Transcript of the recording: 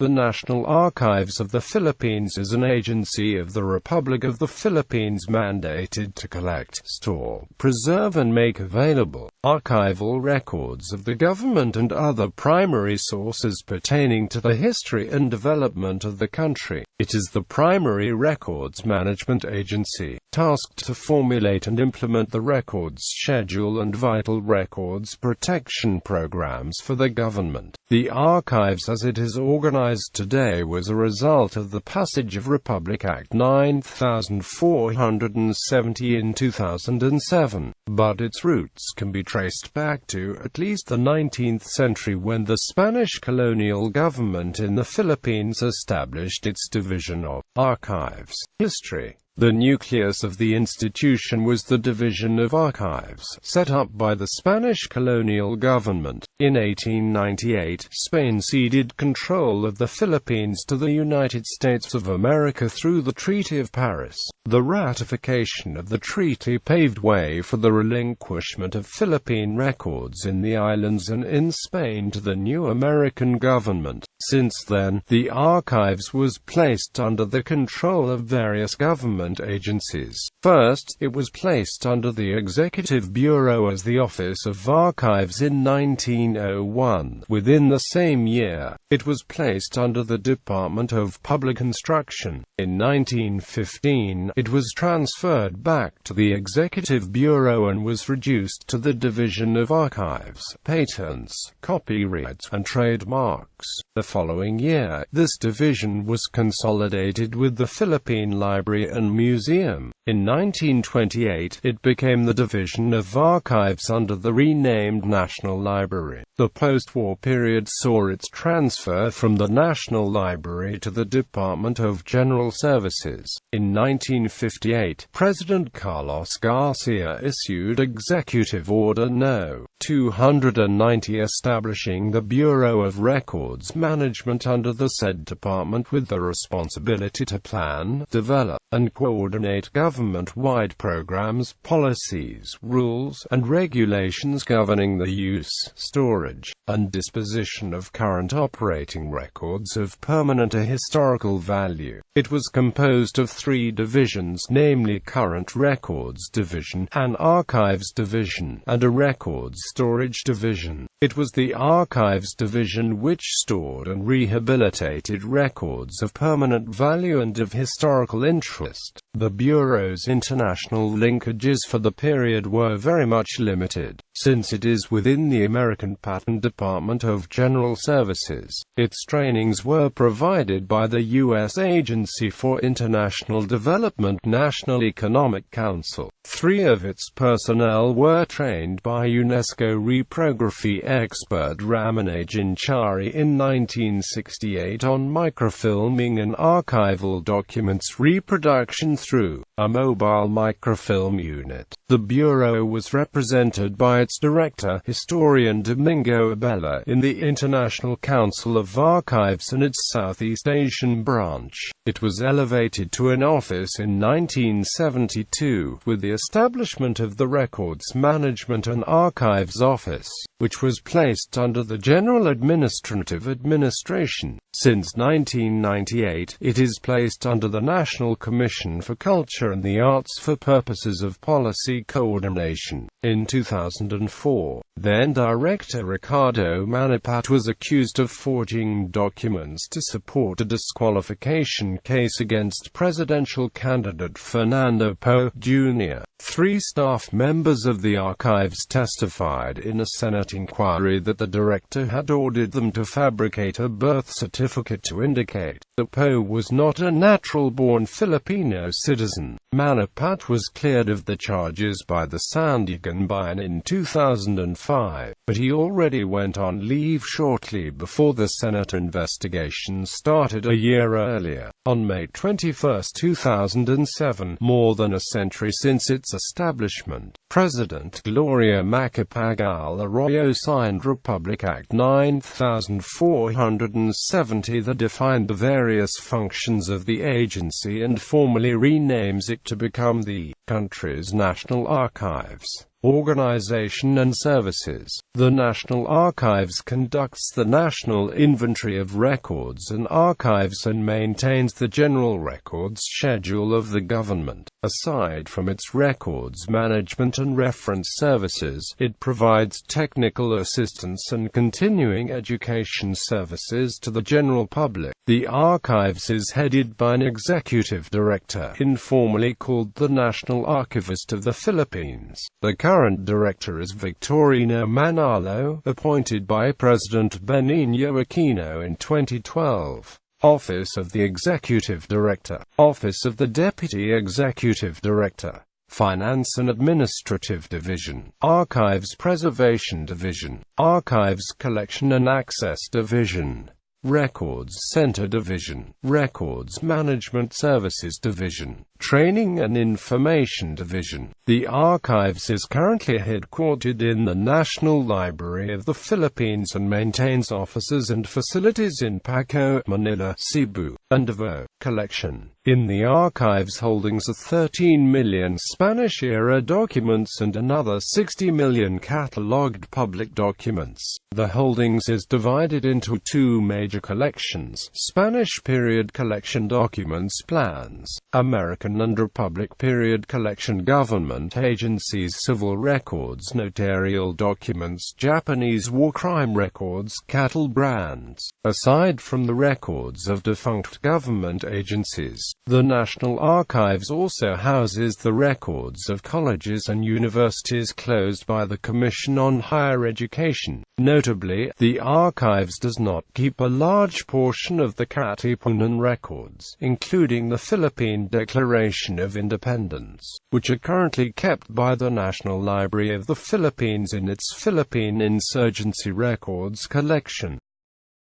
The National Archives of the Philippines is an agency of the Republic of the Philippines mandated to collect, store, preserve and make available archival records of the government and other primary sources pertaining to the history and development of the country. It is the primary records management agency, tasked to formulate and implement the records schedule and vital records protection programs for the government. The archives as it is organized today was a result of the passage of Republic Act 9470 in 2007, but its roots can be traced back to at least the 19th century when the Spanish colonial government in the Philippines established its division of archives. History. The nucleus of the institution was the Division of Archives, set up by the Spanish colonial government. In 1898, Spain ceded control of the Philippines to the United States of America through the Treaty of Paris. The ratification of the treaty paved way for the relinquishment of Philippine records in the islands and in Spain to the new American government. Since then, the archives was placed under the control of various government agencies. First, it was placed under the Executive Bureau as the Office of Archives in 1901. Within the same year, it was placed under the Department of Public Instruction. In 1915, it was transferred back to the Executive Bureau and was reduced to the Division of Archives, Patents, Copyrights, and Trademarks. The following year, this division was consolidated with the Philippine Library and Museum. In 1928, it became the Division of Archives under the renamed National Library. The post-war period saw its transfer from the National Library to the Department of General Services. In 1958, President Carlos Garcia issued Executive Order No. 290 establishing the Bureau of Records Management under the said department with the responsibility to plan, develop, and coordinate government-wide programs, policies, rules, and regulations governing the use, storage, and disposition of current operating records of permanent or historical value. It was composed of three divisions, namely Current Records Division, an Archives Division, and a Records Storage Division. It was the Archives Division which stored and rehabilitated records of permanent value and of historical interest. The Bureau's international linkages for the period were very much limited, since it is within the American Patent Department of General Services. Its trainings were provided by the U.S. Agency for International Development National Economic Council. 3 of its personnel were trained by UNESCO reprography expert Ramana Ginchari in 1968 on microfilming and archival documents reproduction through a mobile microfilm unit. The Bureau was represented by its director, historian Domingo Abella, in the International Council of Archives and its Southeast Asian branch. It was elevated to an office in 1972, with the establishment of the Records Management and Archives Office, which was placed under the General Administrative Administration. Since 1998, it is placed under the National Commission for Culture and the Arts for purposes of policy coordination. In 2004, then-Director Ricardo Manapat was accused of forging documents to support a disqualification case against presidential candidate Fernando Poe, Jr. 3 staff members of the archives testified in a Senate inquiry that the director had ordered them to fabricate a birth certificate to indicate that Poe was not a natural-born Filipino citizen. Manapat was cleared of the charges by the Sandiganbayan in 2005, but he already went on leave shortly before the Senate investigation started a year earlier. On May 21, 2007, more than a century since its establishment, President Gloria Macapagal Arroyo signed Republic Act 9470 that defined the various functions of the agency and formally renames it to become the country's national archives. Organization and services. The National Archives conducts the national inventory of records and archives and maintains the general records schedule of the government. Aside from its records management and reference services, it provides technical assistance and continuing education services to the general public. The Archives is headed by an executive director, informally called the National Archivist of the Philippines. The current director is Victorino Manalo, appointed by President Benigno Aquino in 2012. Office of the Executive Director. Office of the Deputy Executive Director. Finance and Administrative Division. Archives Preservation Division. Archives Collection and Access Division. Records Center Division. Records Management Services Division. Training and Information Division. The Archives is currently headquartered in the National Library of the Philippines and maintains offices and facilities in Paco, Manila, Cebu, and Davao. Collection. In the Archives holdings are 13 million Spanish-era documents and another 60 million catalogued public documents. The holdings is divided into two major collections: Spanish period collection documents plans, American and Republic period collection government agencies civil records notarial documents Japanese war crime records cattle brands. Aside from the records of defunct government agencies, the National Archives also houses the records of colleges and universities closed by the Commission on Higher Education. Notably, the Archives does not keep a large portion of the Katipunan records, including the Philippine Declaration of Independence, which are currently kept by the National Library of the Philippines in its Philippine Insurgency Records collection.